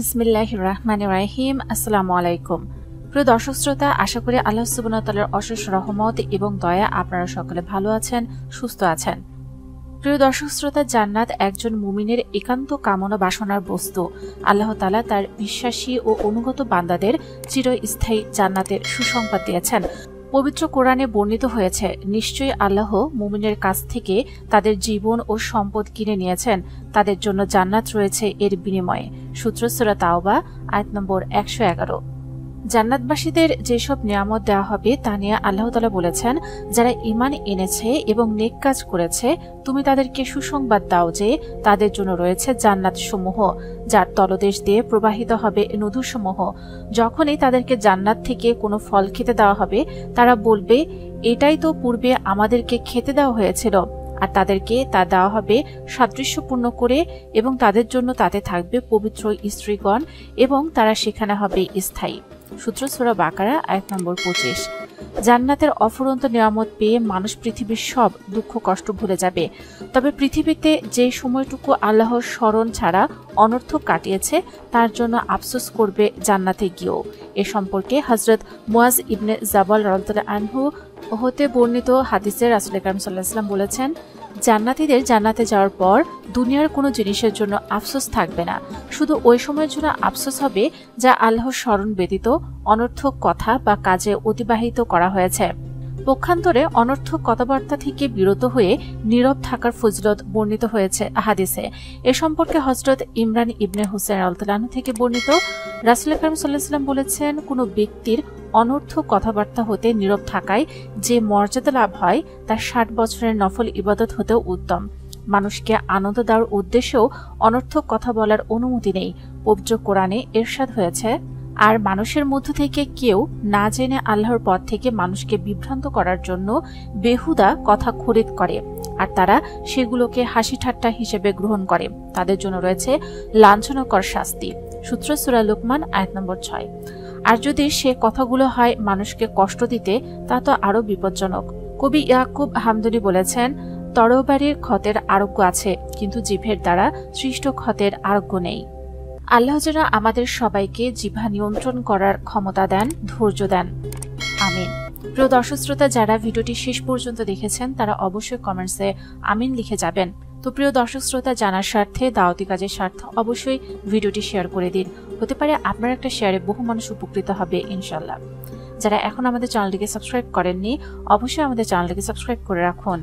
বিসমিল্লাহির রহমানির রহিম। আসসালামু আলাইকুম। প্রিয় দর্শক শ্রোতা, আশা করি আল্লাহ সুবহানাহু ওয়া তাআলার অশেষ রহমত এবং দয়া আপনারা সকলে ভালো আছেন, সুস্থ আছেন। প্রিয় দর্শক শ্রোতা, জান্নাত একজন মুমিনের একান্ত কামনা বাসনার বস্তু। আল্লাহ তাআলা তার বিশ্বাসী ও অনুগত বান্দাদের চিরস্থায়ী জান্নাতের সুসংবাদ দিয়েছেন। পবিত্র কোরআনে বর্ণিত হয়েছে, নিশ্চয়ই আল্লাহ মুমিনের কাছ থেকে তাদের জীবন ও সম্পদ কিনে নিয়েছেন, তাদের জন্য জান্নাত রয়েছে এর বিনিময়ে। সূত্র সূরা তাওবা আয়াত নম্বর 111। জান্নাতবাসীদের যেসব নিয়ামত দেওয়া হবে তা নিয়ে আল্লাহ তাআলা বলেছেন, যারা ঈমান এনেছে এবং নেক কাজ করেছে তুমি তাদেরকে সুসংবাদ দাও যে তাদের জন্য রয়েছে জান্নাত সমূহ, যার তলদেশ দিয়ে প্রবাহিত হবে নদীসমূহ। যখনই তাদেরকে জান্নাত থেকে কোনো ফল খেতে দেওয়া হবে তারা বলবে, এটাই তো পূর্বে আমাদেরকে খেতে দেওয়া হয়েছিল। আর তাদেরকে তা দেওয়া হবে সাদৃশ্যপূর্ণ করে এবং তাদের জন্য তাতে থাকবে পবিত্র স্ত্রীগণ এবং তারা সেখানে হবে স্থায়ী। সূত্র সূরা বাকারা আয়াত নম্বর 25। জান্নাতের অফুরন্ত নিয়ামত পেয়ে মানুষ পৃথিবীর সব দুঃখ কষ্ট ভুলে যাবে। তবে পৃথিবীতে যে সময়টুকু আল্লাহর স্মরণ ছাড়া অনর্থক কাটিয়েছে তার জন্য আফসোস করবে জান্নাতে গিয়েও। এ সম্পর্কে হযরত মুয়াজ ইবনে জাবাল রাদিয়াল্লাহু আনহু হতে বর্ণিত হাদিসে রাসূল কারীম সাল্লাল্লাহু আলাইহি ওয়াসাল্লাম বলেছেন, জান্নাতীদের জান্নাতে যাওয়ার পর দুনিয়ার কোনো জিনিসের জন্য আফসোস থাকবে না, শুধু ওই সময়ের জন্য আফসোস হবে যা আল্লাহর স্মরণ ব্যতীত অনর্থক কথা বা কাজে অতিবাহিত করা হয়েছে। পক্ষান্তরে অনর্থক কথাবার্তা থেকে বিরত হয়ে নীরব থাকার ফজিলত বর্ণিত হয়েছে হাদিসে। এ সম্পর্কে হযরত ইমরান ইবনে হুসাইন রাদিয়াল্লাহু আনহু থেকে বর্ণিত, রাসূল কারীম সাল্লাল্লাহু আলাইহি ওয়াসাল্লাম বলেছেন, কোনো ব্যক্তির অনর্থক কথাবার্তা হতে নীরব থাকায় যে মর্যাদা লাভ হয় তা 60 বছরের নফল ইবাদত হতেও উত্তম। মানুষকে আনন্দ দেওয়ার উদ্দেশ্যেও অনর্থক কথা বলার অনুমতি নেই। পবিত্র কোরআনে ইরশাদ হয়েছে, আর মানুষের মধ্য থেকে কেউ না জেনে আল্লাহর পথ থেকে মানুষকে বিভ্রান্ত করার জন্য বেহুদা কথা খরিদ করে আর তারা সেগুলোকে হাসি ঠাট্টা হিসেবে গ্রহণ করে, তাদের জন্য রয়েছে লাঞ্ছনাকর শাস্তি। সূত্র সূরা লুকমান আয়াত নম্বর 6। আর যদি সে কথাগুলো হয় মানুষকে কষ্ট দিতে, তা তো আরো বিপজ্জনক। কবি ইয়াকুব হামদনি বলেছেন, তরবারির ক্ষতের আরোগ্য আছে, কিন্তু জিভের দ্বারা সৃষ্ট ক্ষতের আরোগ্য নেই। আল্লাহ যেন আমাদের সবাইকে জিহ্বা নিয়ন্ত্রণ করার ক্ষমতা দেন, ধৈর্য দেন। আমিন। প্রিয় দর্শক শ্রোতা, যারা ভিডিওটি শেষ পর্যন্ত দেখেছেন তারা অবশ্যই কমেন্টসে আমিন লিখে যাবেন। তো প্রিয় দর্শক শ্রোতা, জানার স্বার্থে, দাওয়াতি কাজের স্বার্থে অবশ্যই ভিডিওটি শেয়ার করে দিন। হতে পারে আপনার একটা শেয়ারে বহু মানুষ উপকৃত হবে ইনশাল্লাহ। যারা এখন আমাদের চ্যানেলটিকে সাবস্ক্রাইব করেননি অবশ্যই আমাদের চ্যানেলটিকে সাবস্ক্রাইব করে রাখুন।